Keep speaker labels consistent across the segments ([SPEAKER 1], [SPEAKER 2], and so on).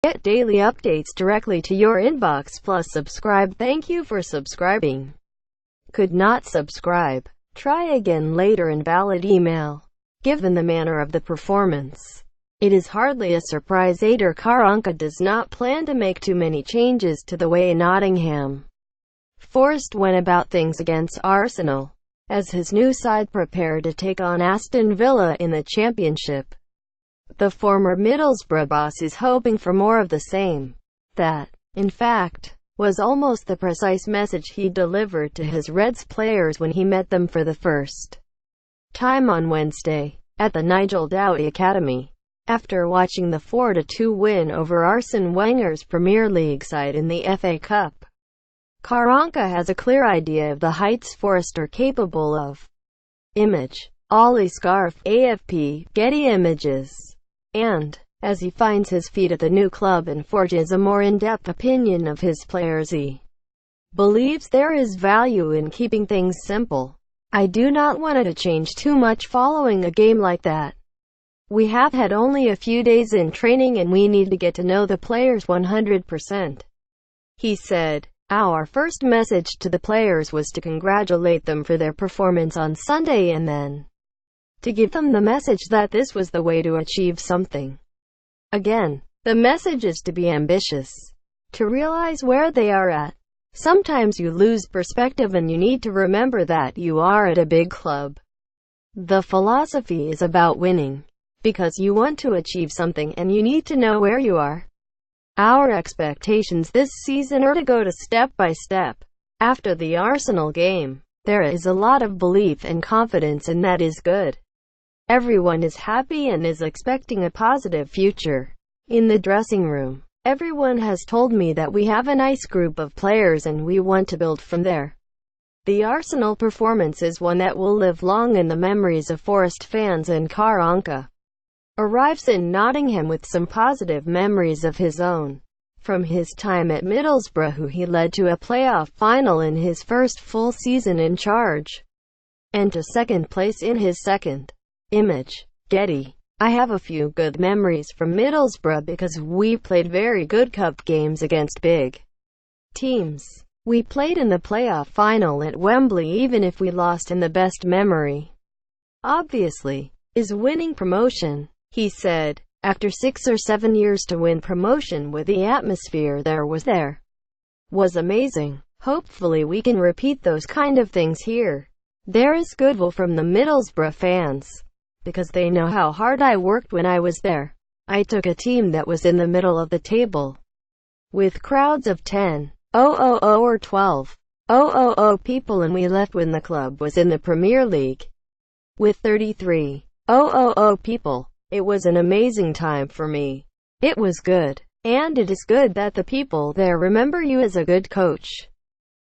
[SPEAKER 1] Get daily updates directly to your inbox plus subscribe. Thank you for subscribing. Could not subscribe. Try again later. Invalid email. Given the manner of the performance, it is hardly a surprise Aitor Karanka does not plan to make too many changes to the way Nottingham Forest went about things against Arsenal, as his new side prepared to take on Aston Villa in the Championship. The former Middlesbrough boss is hoping for more of the same. That, in fact, was almost the precise message he delivered to his Reds players when he met them for the first time on Wednesday, at the Nigel Dowie Academy, after watching the 4-2 win over Arsene Wenger's Premier League side in the FA Cup. Karanka has a clear idea of the heights Forest are capable of. Image. Ollie Scarf, AFP, Getty Images. And, as he finds his feet at the new club and forges a more in-depth opinion of his players, he believes there is value in keeping things simple. I do not want it to change too much following a game like that. We have had only a few days in training and we need to get to know the players 100%. He said, "Our first message to the players was to congratulate them for their performance on Sunday and then to give them the message that this was the way to achieve something. Again, the message is to be ambitious, to realize where they are at. Sometimes you lose perspective and you need to remember that you are at a big club. The philosophy is about winning, because you want to achieve something and you need to know where you are. Our expectations this season are to go to step by step." After the Arsenal game, there is a lot of belief and confidence and that is good. Everyone is happy and is expecting a positive future. In the dressing room, everyone has told me that we have a nice group of players and we want to build from there. The Arsenal performance is one that will live long in the memories of Forest fans, and Karanka arrives in Nottingham with some positive memories of his own, from his time at Middlesbrough, who he led to a playoff final in his first full season in charge, and to second place in his second. Image. Getty. I have a few good memories from Middlesbrough because we played very good cup games against big teams. We played in the playoff final at Wembley even if we lost, and the best memory, obviously, is winning promotion, he said. After 6 or 7 years to win promotion with the atmosphere there was amazing. Hopefully we can repeat those kind of things here. There is goodwill from the Middlesbrough fans, because they know how hard I worked when I was there. I took a team that was in the middle of the table, with crowds of 10,000 or 12,000 people, and we left when the club was in the Premier League with 33,000 people. It was an amazing time for me. It was good. And it is good that the people there remember you as a good coach,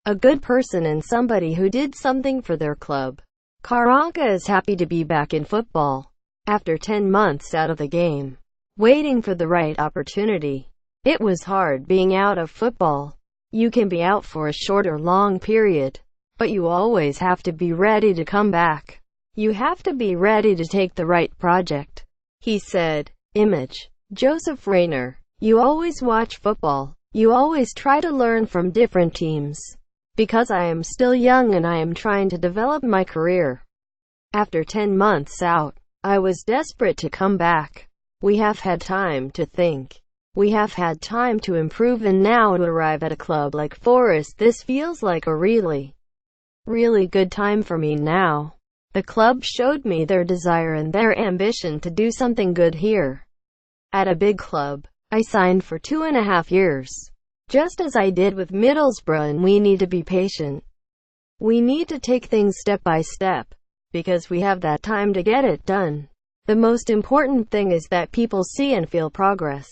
[SPEAKER 1] a good person, and somebody who did something for their club. Karanka is happy to be back in football, after 10 months out of the game, waiting for the right opportunity. It was hard being out of football. You can be out for a short or long period, but you always have to be ready to come back. You have to be ready to take the right project, he said. Image. Joseph Rayner. You always watch football. You always try to learn from different teams. Because I am still young and I am trying to develop my career. After 10 months out, I was desperate to come back. We have had time to think. We have had time to improve, and now to arrive at a club like Forest, this feels like a really good time for me now. The club showed me their desire and their ambition to do something good here. At a big club, I signed for 2.5 years. Just as I did with Middlesbrough, and we need to be patient. We need to take things step by step, because we have that time to get it done. The most important thing is that people see and feel progress,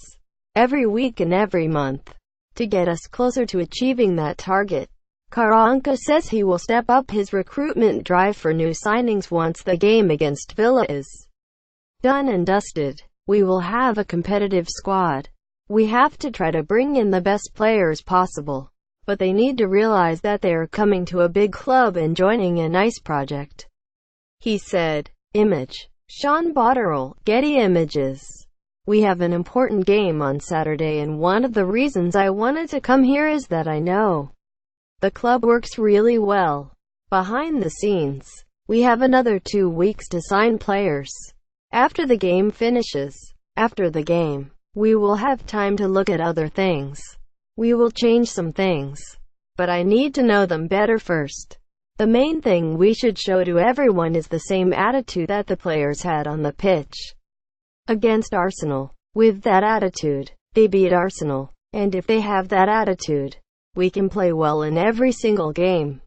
[SPEAKER 1] every week and every month, to get us closer to achieving that target. Karanka says he will step up his recruitment drive for new signings once the game against Villa is done and dusted. We will have a competitive squad. We have to try to bring in the best players possible, but they need to realize that they are coming to a big club and joining a nice project, he said. Image. Sean Botterill, Getty Images. We have an important game on Saturday, and one of the reasons I wanted to come here is that I know the club works really well behind the scenes. We have another 2 weeks to sign players. After the game finishes, after the game, we will have time to look at other things. We will change some things, but I need to know them better first. The main thing we should show to everyone is the same attitude that the players had on the pitch against Arsenal. With that attitude, they beat Arsenal. And if they have that attitude, we can play well in every single game.